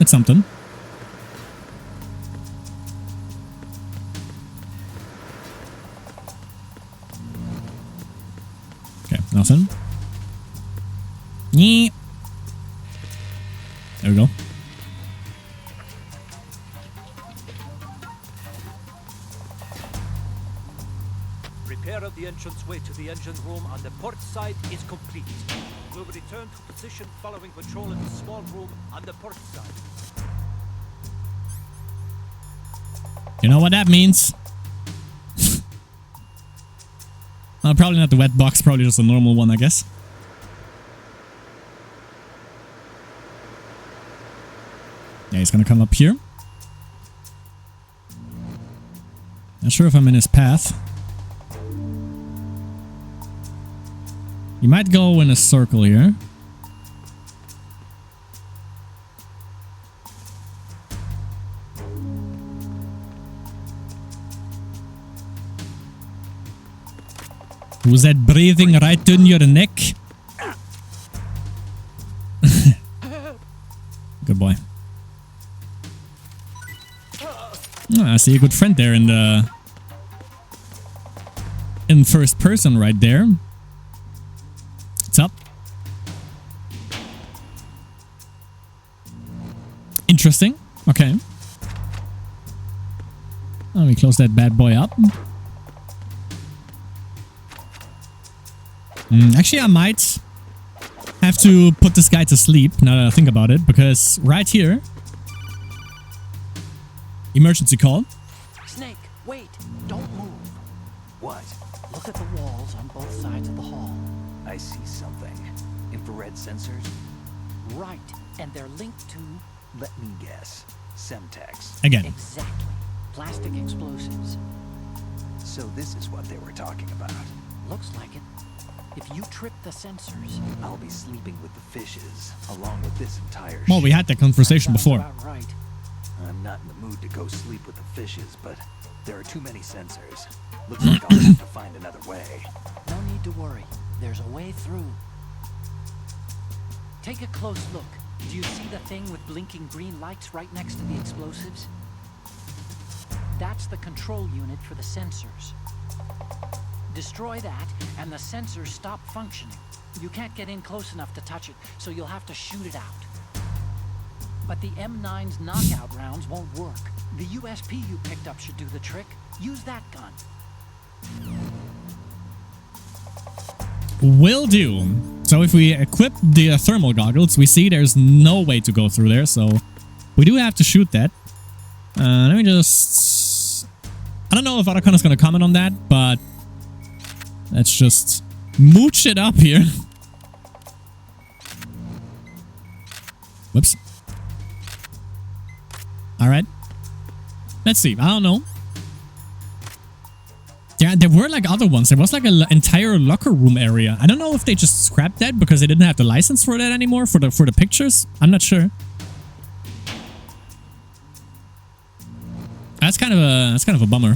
It's something. Okay, nothing. Nyeh. There we go. Repair of the entranceway to the engine room on the port side is complete. We'll return to position following patrol in the small room on the port side. You know what that means? Probably not the wet box, probably just a normal one, I guess. Yeah, he's gonna come up here. Not sure if I'm in his path. You might go in a circle here. Who's that breathing right in your neck? Good boy. Oh, I see a good friend there in first person right there. What's up? Interesting. Okay. Let me close that bad boy up. Actually, I might have to put this guy to sleep now that I think about it, because right here, emergency call. Snake, wait, don't move. What? Look at the walls on both sides of the hall. I see something. Infrared sensors? Right, and they're linked to... Let me guess. Semtex. Again. Exactly. Plastic explosives. So this is what they were talking about. Looks like it. If you trip the sensors... I'll be sleeping with the fishes, along with this entire Well, we had that conversation That sounds before. about right. I'm not in the mood to go sleep with the fishes, but there are too many sensors. Looks like I'll have to find another way. No need to worry. There's a way through. Take a close look. Do you see the thing with blinking green lights right next to the explosives? That's the control unit for the sensors. Destroy that, and the sensors stop functioning. You can't get in close enough to touch it, so you'll have to shoot it out. But the M9's knockout rounds won't work. The USP you picked up should do the trick. Use that gun. Will do. So if we equip the thermal goggles, we see there's no way to go through there, so we do have to shoot that. Let me just... I don't know if Arakona's gonna comment on that, but let's just mooch it up here. Whoops. Alright. Let's see. I don't know. Yeah, there were like other ones. There was like an entire locker room area. I don't know if they just scrapped that because they didn't have the license for that anymore for the pictures. I'm not sure. That's kind of a bummer.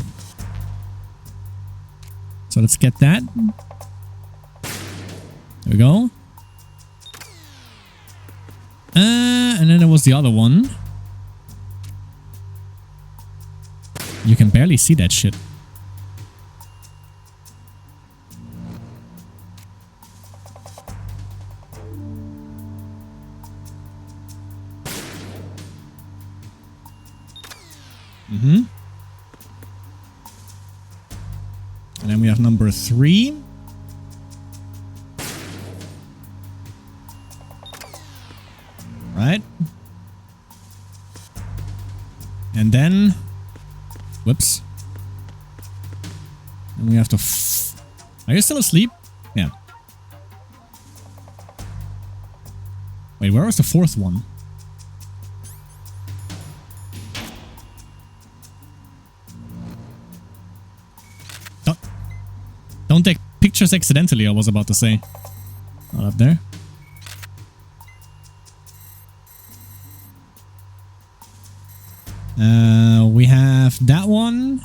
So let's get that. There we go. And then there was the other one. You can barely see that shit. And then we have number 3. Right. And then... Whoops. And we have to... Are you still asleep? Yeah. Wait, where was the 4th one? Don't take pictures accidentally, I was about to say. Not up there. We have that one.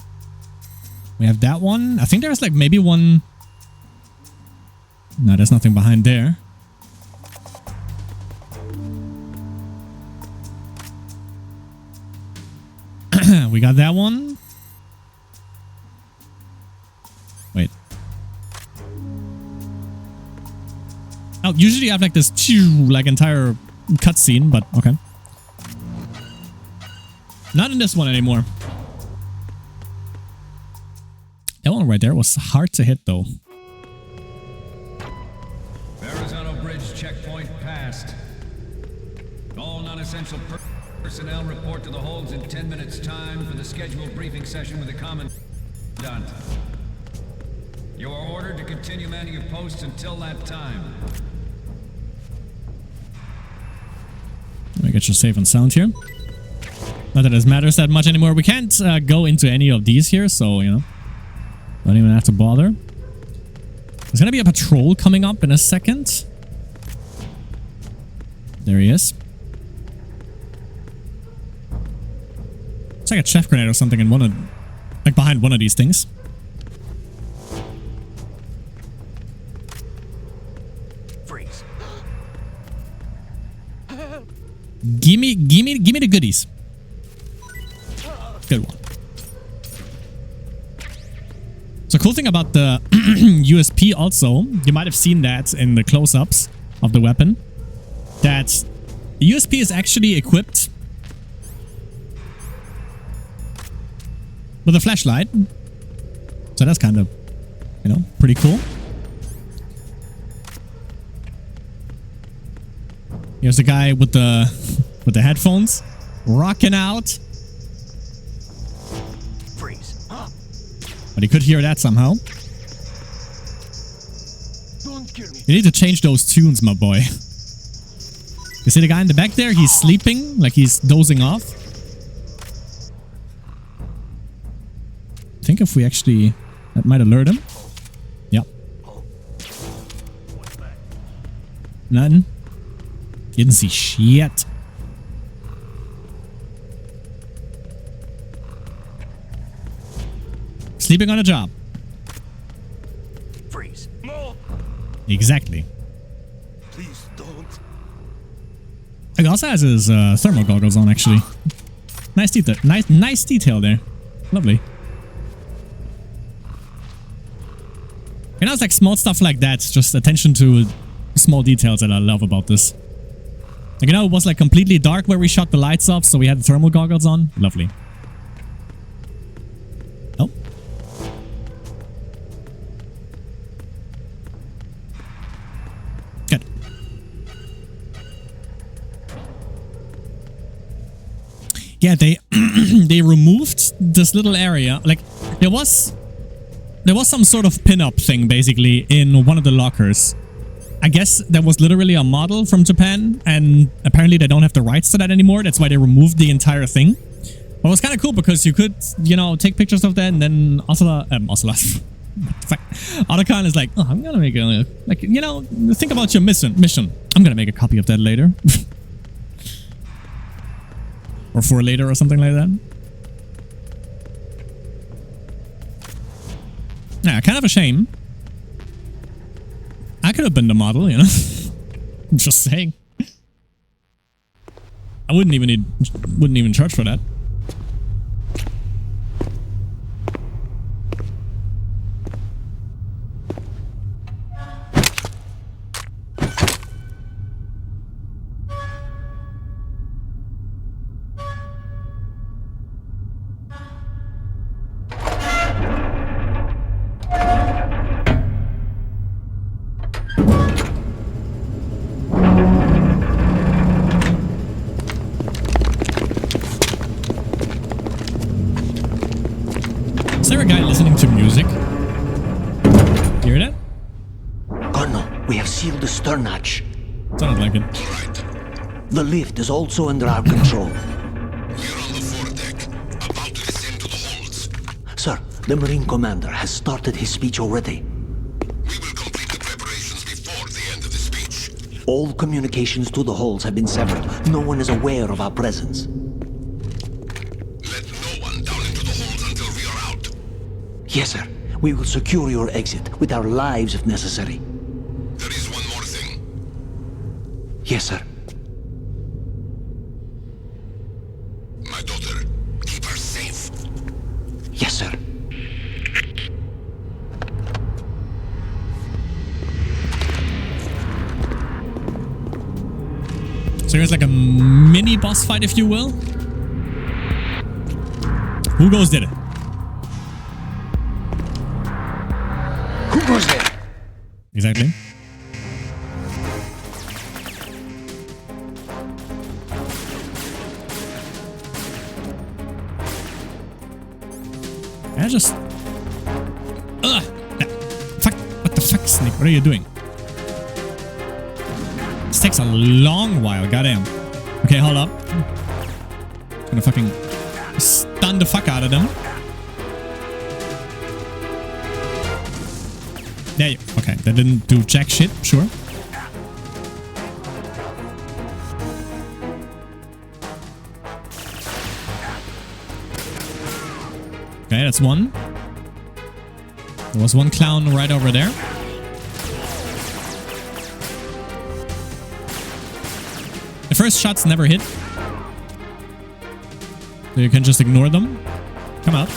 We have that one. I think there's like maybe one... No, there's nothing behind there. We got that one. Wait. Oh, usually I have like this like entire cutscene, but okay. Not in this one anymore. That one right there was hard to hit though. Verrazano Bridge checkpoint passed. All non-essential personnel report to the holds in 10 minutes time for the scheduled briefing session with the commandant. You are ordered to continue manning your posts until that time. Let me get you safe and sound here. Not that it matters that much anymore. We can't go into any of these here, so, you know, don't even have to bother. There's gonna be a patrol coming up in a second. There he is. It's like a chef grenade or something in one of, like behind one of these things. Freeze. Gimme the goodies. Good one. So cool thing about the USP also, you might have seen that in the close-ups of the weapon, that the USP is actually equipped with a flashlight. So that's kind of, you know, pretty cool. Here's the guy with the headphones, rocking out. Freeze. But he could hear that somehow. Don't kill me. You need to change those tunes, my boy. You see the guy in the back there? He's sleeping, like he's dozing off. I think if we actually... That might alert him. Yep. Nothing. Didn't see shit. Sleeping on a job. Freeze. No. Exactly. Please don't. He also has his thermal goggles on, actually. Nice detail. Nice detail there. Lovely. You know, it's like small stuff like that. Just attention to small details that I love about this. Like, you know, it was like completely dark where we shut the lights off, so we had the thermal goggles on. Lovely. Oh. Good. Yeah, they they removed this little area. Like, there was some sort of pin-up thing, basically, in one of the lockers. I guess there was literally a model from Japan, and apparently they don't have the rights to that anymore. That's why they removed the entire thing. But it was kind of cool because you could, you know, take pictures of that, and then Otacon is like, oh, I'm gonna make a, like, you know, think about your mission. I'm gonna make a copy of that later. Or for later or something like that. Yeah, kind of a shame. I could have been the model, you know. I'm just saying. I wouldn't even charge for that. Is there a guy listening to music? Hear that? Colonel, we have sealed the stern hatch. Sounded like it. The lift is also under our control. We're on the foredeck, about to descend to the holds. Sir, the Marine Commander has started his speech already. We will complete the preparations before the end of the speech. All communications to the holds have been severed. No one is aware of our presence. Let no one down into the holds until we are out. Yes, sir. We will secure your exit with our lives if necessary. There is one more thing. Yes, sir. My daughter, keep her safe. Yes, sir. So here's like a mini boss fight, if you will. Who goes there? Who goes there? Exactly. I just... Ugh! Fuck! What the fuck, Snake? What are you doing? This takes a long while, goddamn. Okay, hold up. Gonna fucking stun the fuck out of them. There you... Okay, that didn't do jack shit, sure. Okay, that's one. There was one clown right over there. The first shots never hit. So you can just ignore them. Come out.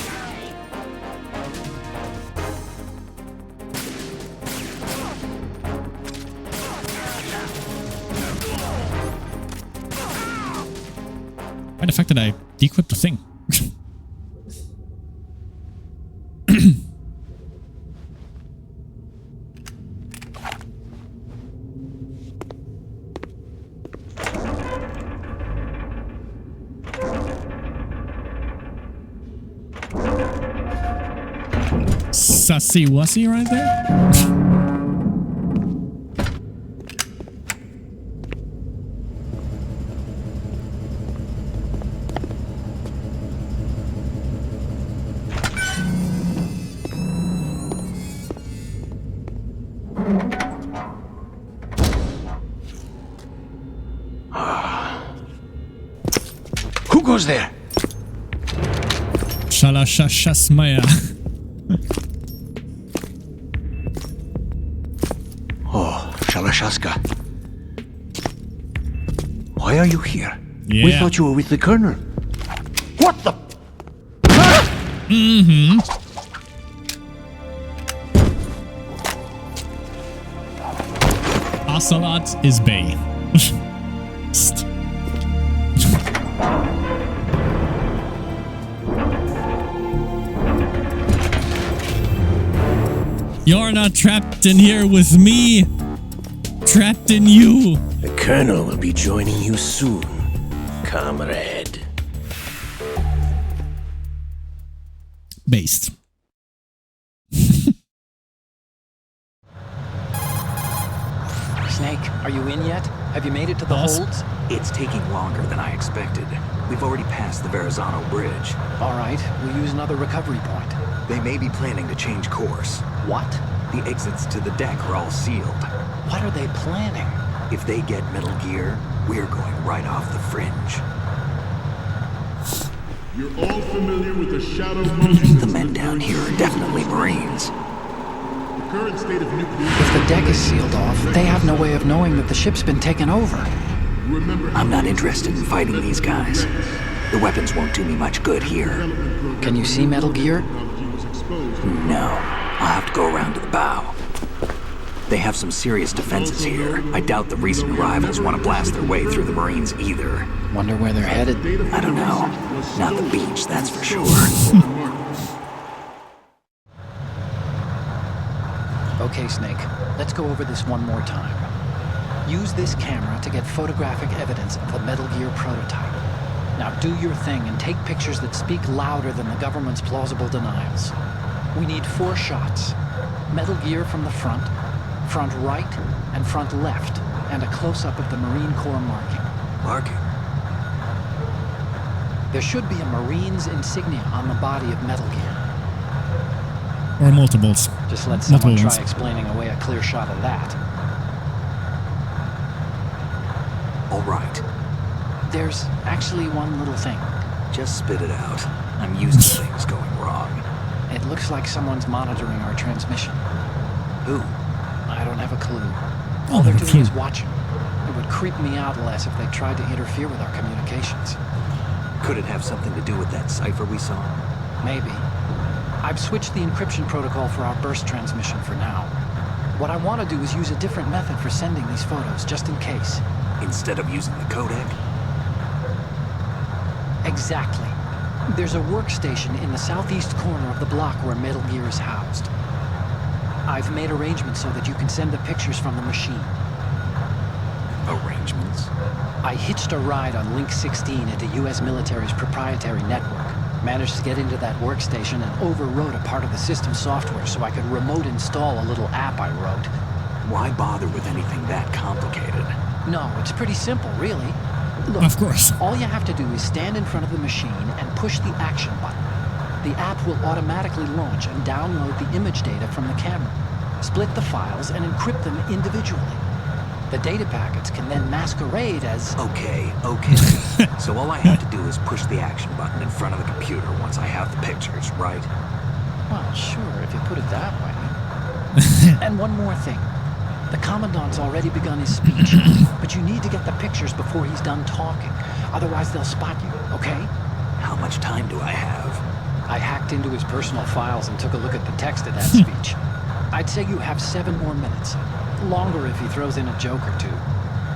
Why the fuck did I de-equip the thing? Sussy-wussy right there? Who goes there? Shalashaska. Oh, Shalashaska. Why are you here? Yeah. We thought you were with the Colonel. What the? Mm-hmm. Ocelot is Bay. You're not trapped in here with me. Trapped in you. The Colonel will be joining you soon, comrade. Based. Snake, are you in yet? Have you made it to the Boss? holds? It's taking longer than I expected. We've already passed the Verrazano Bridge. All right, we'll use another recovery point. They may be planning to change course. What? The exits to the deck are all sealed. What are they planning? If they get Metal Gear, we're going right off the fringe. You're all familiar with the shadow motion. The men down here are definitely Marines. The current state of nuclear... If the deck is sealed off, they have no way of knowing that the ship's been taken over. Remember, I'm not interested in fighting these guys. The weapons won't do me much good here. Can you see Metal Gear? No, I'll have to go around to the bow. They have some serious defenses here. I doubt the recent arrivals want to blast their way through the Marines either. Wonder where they're headed. I don't know. Not the beach, that's for sure. Okay, Snake, let's go over this one more time. Use this camera to get photographic evidence of the Metal Gear prototype. Now do your thing and take pictures that speak louder than the government's plausible denials. We need 4 shots. Metal Gear from the front right, and front left, and a close-up of the Marine Corps marking. Marking? There should be a Marine's insignia on the body of Metal Gear. Or multiples. Just let someone Multiple try ones. explaining away a clear shot of that. All right. There's actually one little thing. Just spit it out. I'm used to things going wrong. It looks like someone's monitoring our transmission. Who? I don't have a clue. Oh, All they're no doing clue. is watching. It would creep me out less if they tried to interfere with our communications. Could it have something to do with that cipher we saw? Maybe. I've switched the encryption protocol for our burst transmission for now. What I want to do is use a different method for sending these photos, just in case. Instead of using the codec? Exactly. There's a workstation in the southeast corner of the block where Metal Gear is housed. I've made arrangements so that you can send the pictures from the machine. Arrangements? I hitched a ride on Link 16 into US military's proprietary network. Managed to get into that workstation and overwrote a part of the system software so I could remote install a little app I wrote. Why bother with anything that complicated? No, it's pretty simple, really. Look, Of course. all you have to do is stand in front of the machine and push the action button. The app will automatically launch and download the image data from the camera, split the files, and encrypt them individually. The data packets can then masquerade as... Okay. So all I have to do is push the action button in front of the computer once I have the pictures, right? Well, sure, if you put it that way. And one more thing. The Commandant's already begun his speech, but you need to get the pictures before he's done talking. Otherwise, they'll spot you, okay? How much time do I have? I hacked into his personal files and took a look at the text of that speech. I'd say you have 7 more minutes. Longer if he throws in a joke or two.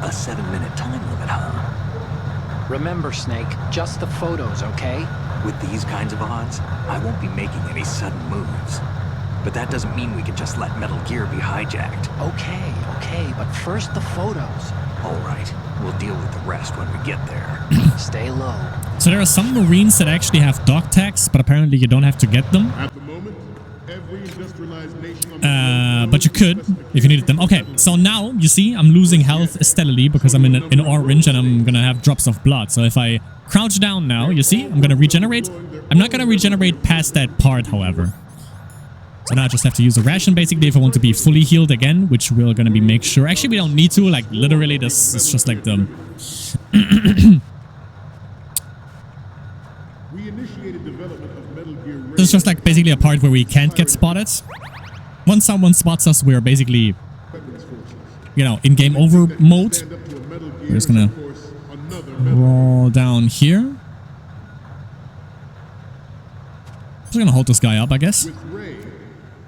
A 7-minute time limit, huh? Remember, Snake, just the photos, okay? With these kinds of odds, I won't be making any sudden moves. But that doesn't mean we can just let Metal Gear be hijacked. Okay, but first the photos. All right, we'll deal with the rest when we get there. Stay low. So there are some Marines that actually have dog tags, but apparently you don't have to get them. At the moment, every industrialized nation on But you could if you needed them. Okay, so now you see I'm losing health steadily because I'm in orange and I'm gonna have drops of blood. So if I crouch down now, you see I'm gonna regenerate. I'm not gonna regenerate past that part, however. So now I just have to use a ration basically if I want to be fully healed again, which we're gonna be make sure. Actually, we don't need to. Like literally, this is just like the. We initiated development of Metal Gear Raiden. This is just like basically a part where we can't get spotted. Once someone spots us, we're basically, you know, in game over mode. We're just gonna roll down here. Just gonna hold this guy up, I guess. With Ray,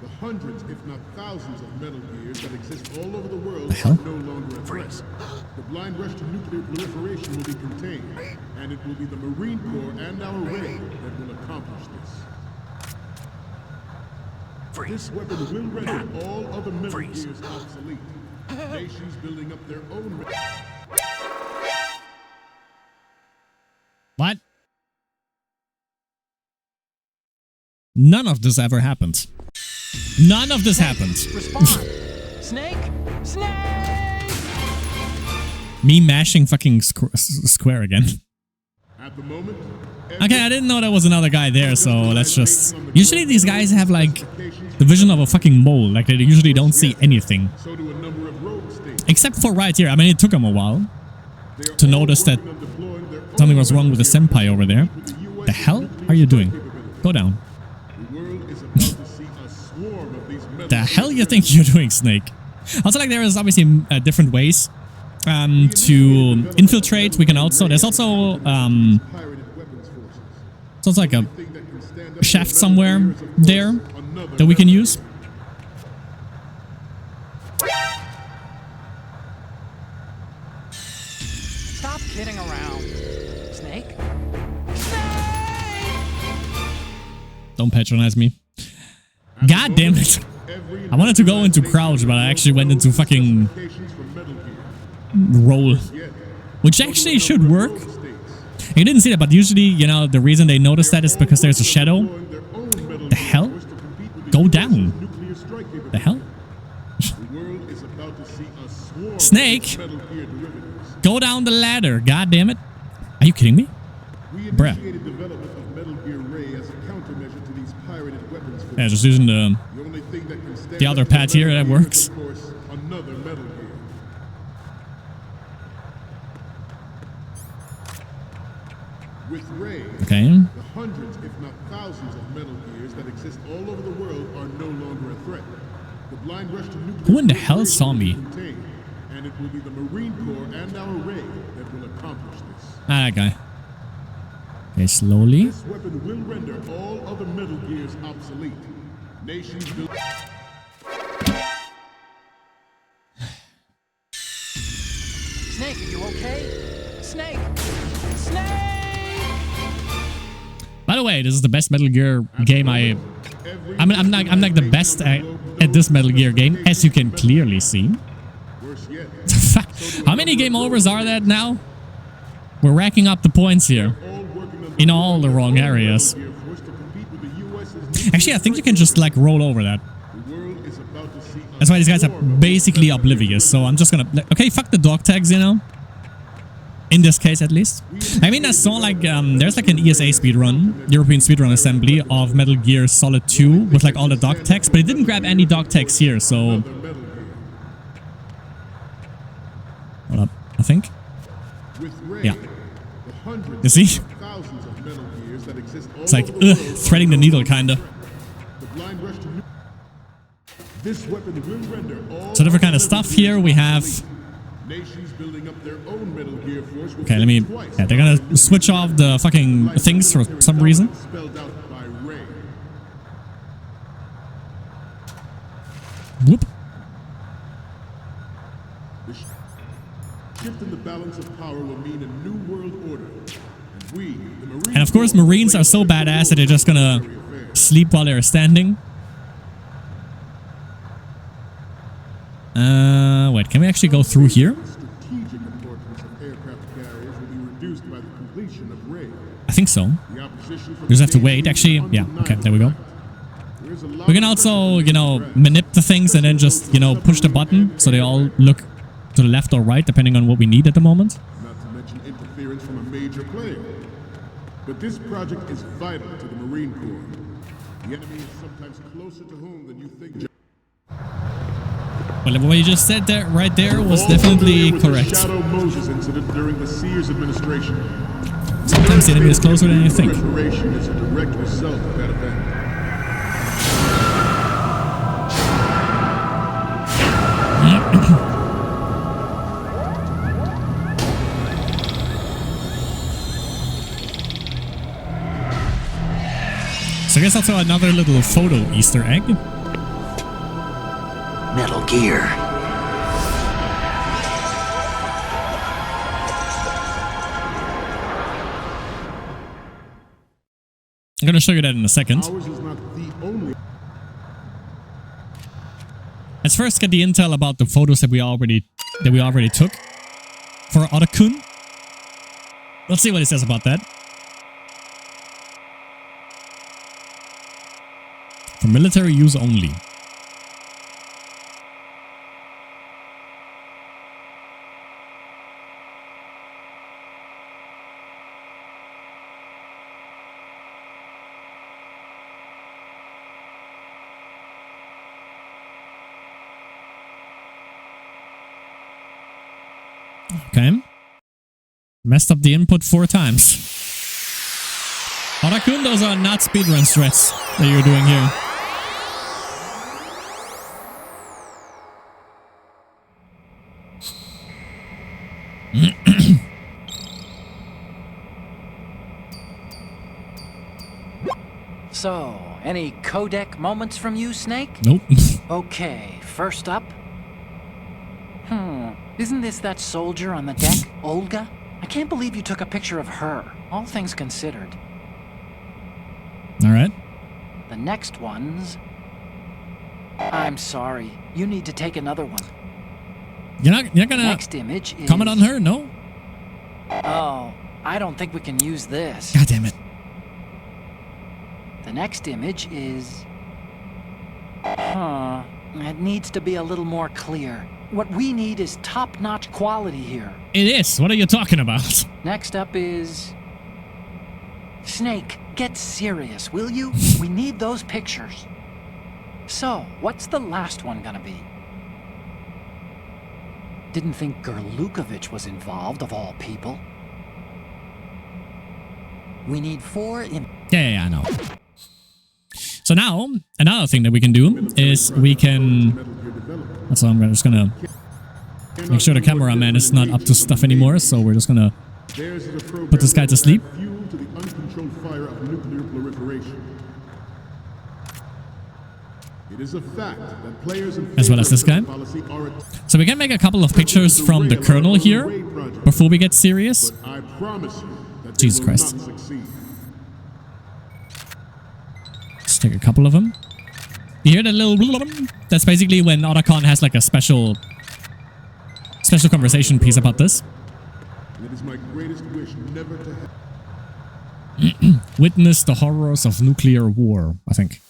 the hundreds, if not thousands, of Metal Gears that exist all over the world The hell? are no longer a threat. The blind rush to nuclear proliferation will be contained, and it will be the Marine Corps and our Ray that will accomplish this. This weapon will render all other Metal Gears obsolete. Nations building up their own... What? None of this ever happened. None of this happened. Respond. Snake! Snake! Me mashing fucking square again. At the moment, Okay, I didn't know there was another guy there, so let's just... Usually these guys have like the vision of a fucking mole. Like they usually don't see anything. so do a number of rogue states. Except for right here. I mean, it took them a while to notice that something was wrong with the senpai over there. The hell are you doing? Go down. The world is about to see a swarm of these Metal The hell you think you're doing, Snake? Also, like, there is obviously different ways to infiltrate. We can also... There's also... pirated weapons forces. So it's like a Thing that can stand up shaft to somewhere Metal Gears, of course, there another that we can use. Stop kidding around. Snake? Don't patronize me. God damn it. every I wanted to go into crouch, but I actually went into fucking applications from Metal Gear. roll. Yet, Which actually should work. rogue states You didn't see that, but usually, you know, the reason they notice that is because there's a shadow. deploying their own Metal The Gear hell? force to compete with the Go US's down. nuclear strike capability. The hell? The world is about to see a swarm Snake! of Metal Gear derivatives. Go down the ladder. God damn it. Are you kidding me? We Bruh. initiated development of Metal Gear Ray as a countermeasure to these pirated weapons forces. Yeah, just using the... The only thing that can stand The other up to pad here, Metal that Gear is, works. of course, another Metal Gear. With Ray, Okay. the hundreds, if not thousands, of Metal Gears that exist all over the world are no longer a threat. The blind rush to nuclear Who in the hell proliferation saw will be me? contained, and it will be the Marine Corps and our Ray that will accomplish this. Ah, that guy. Okay, slowly. This weapon will render all other Metal Gears obsolete. Nations will... Snake, are you okay? Snake! Snake! By the way, this is the best Metal Gear game I'm not the best at this Metal Gear game, as you can clearly see. Worse yet, How many game overs are that now? We're racking up the points here. all working on In all the wrong areas. Gear Force to compete with the US's Actually, I think you can just like roll over that. The world is about to see a That's why these guys are war of basically oblivious. So I'm just gonna... Okay, fuck the dog tags, you know? In this case, at least. I mean, I saw like... there's like an ESA speedrun, European Speedrun Assembly of Metal Gear Solid 2 with like all the dog tags, but it didn't grab any dog tags here, so... Metal Gear. Hold up, I think. With Ray, Yeah. the hundreds You see? of thousands of Metal Gears that exist all It's like, over the world threading the needle, kinda. The blind rush to this weapon will render all So different kind of stuff here. We have... nations building up their own Metal Gear Force. will Okay, let me... think twice Yeah, they're gonna switch off the fucking things for some reason. Spelled out by Ray. Whoop. The shift in the balance of power will mean a new world order. And we, the Marine And of course, Corps, Marines are so badass that they're just gonna sleep while they're standing. Wait, can we actually go through here? strategic importance of aircraft carriers will be reduced by the completion of Ray. I think so. The opposition for We just have to the wait. Actually, yeah, okay, there we go. There is a lot We can of also, pressure you know, to manip the things and then just, you know, push the button so they all look to the left or right, depending on what we need at the moment. not to mention interference from a major player. But this project is vital to the Marine Corps. The enemy is sometimes closer to home than you think. Well, what you just said there, right there, was All definitely familiar with the correct. Shadow Moses incident during the Sears administration. Sometimes the enemy is closer than you think. Preparation is a direct result of that event. So I guess I'll throw another little photo Easter egg. Metal Gear. I'm gonna show you that in a second. Ours is not the only. Let's first get the intel about the photos that we already took for Otakun. Let's see what it says about that. For military use only. Okay. Messed up the input 4 times. Otakun, those are not speedrun strats that you're doing here. So, any codec moments from you, Snake? Nope. Okay, first up. Isn't this that soldier on the deck, Olga? I can't believe you took a picture of her, all things considered. Alright. The next one's... I'm sorry, you need to take another one. You're not gonna Next image is... comment on her? No? Oh, I don't think we can use this. God damn it. The next image is... It needs to be a little more clear. What we need is top-notch quality here. It is. What are you talking about? Next up is... Snake, get serious, will you? We need those pictures. So, what's the last one gonna be? Didn't think Gerlukovich was involved, of all people. We need 4 in... Yeah, I know. So now, another thing that we can do is we can... So I'm just gonna make sure the cameraman is not up to stuff anymore, so we're just gonna put this guy to sleep. aware of nuclear proliferation. It is a fact that players in as well as this guy. So we can make a couple of pictures from the Colonel here before we get serious. But I promise you that Jesus they will Christ. not succeed. Let's take a couple of them. You hear that little... That's basically when Otacon has like a special conversation piece about this. It is my greatest wish never to have. Witness the horrors of nuclear war, I think.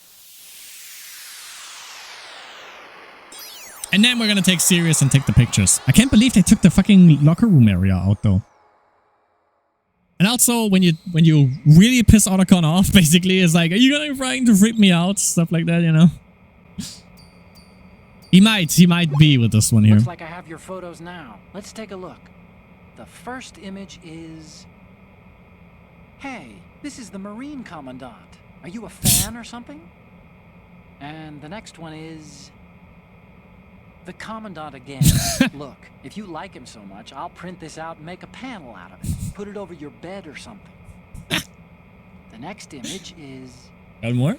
And then we're gonna take serious and take the pictures. I can't believe they took the fucking locker room area out though. And also, when you really piss Otacon off, basically, it's like, are you gonna trying to freak me out? Stuff like that, you know? He might be with this one here. Looks like I have your photos now. Let's take a look. The first image is... Hey, this is the Marine Commandant. Are you a fan or something? And the next one is... The Commandant again. Look, if you like him so much, I'll print this out and make a panel out of it. Put it over your bed or something. The next image is... Got more?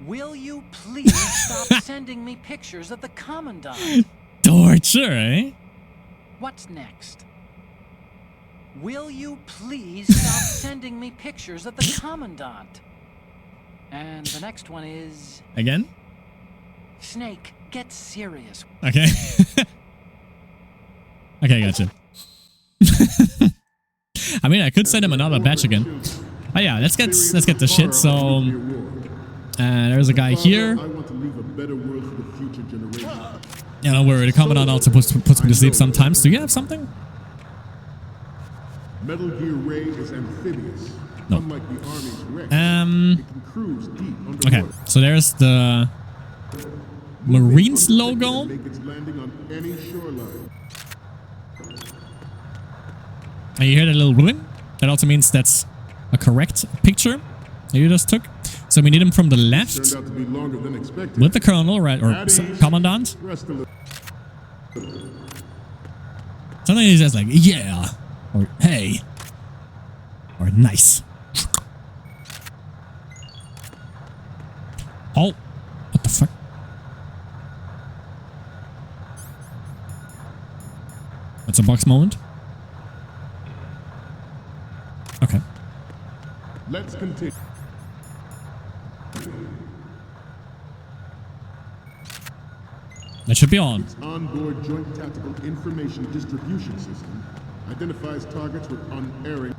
Will you please stop sending me pictures of the Commandant? Torture, eh? What's next? Will you please stop sending me pictures of the Commandant? And the next one is... Again? Snake, get serious. Okay. Okay, gotcha. I mean, I could send him another batch again. Oh yeah, let's get the shit. So, there's a guy here. I want to leave a better world for the future generation. Yeah, don't worry. The Commandant also puts me to sleep sometimes. Do you have something? Metal Gear Ray is amphibious. No. Unlike the Army's Rex, it can cruise deep underwater. Okay, so there's the Marines logo. Make its landing on any shoreline. And you hear that little ruin? That also means that's a correct picture that you just took. So we need him from the left Turned out to be longer than expected. with the Colonel, right? Or At ease. Commandant. Rest a little. Something he says like, yeah, or hey, or nice. Oh, what the fuck? That's a box moment. Okay. Let's continue. That should be on. Its onboard joint tactical information distribution system identifies targets with unerring.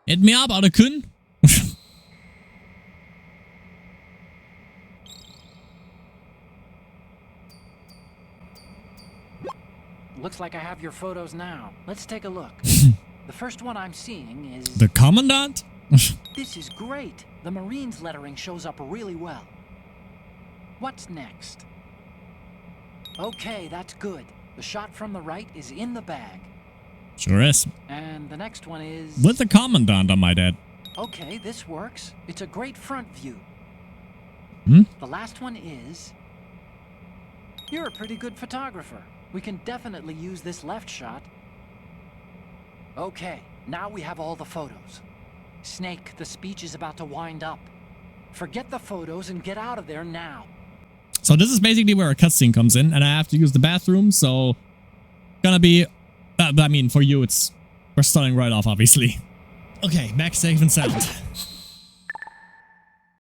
Hit me up, Otacon. Looks like I have your photos now. Let's take a look. The first one I'm seeing is... The Commandant? This is great. The Marines lettering shows up really well. What's next? Okay, that's good. The shot from the right is in the bag. Sure is. And the next one is... With the Commandant on my dad. Okay, this works. It's a great front view. Hmm? The last one is... You're a pretty good photographer. We can definitely use this left shot. Okay, now we have all the photos. Snake, the speech is about to wind up. Forget the photos and get out of there now. So this is basically where a cutscene comes in, and I have to use the bathroom, so... Gonna be... I mean, for you, we're starting right off, obviously. Okay, back safe and sound.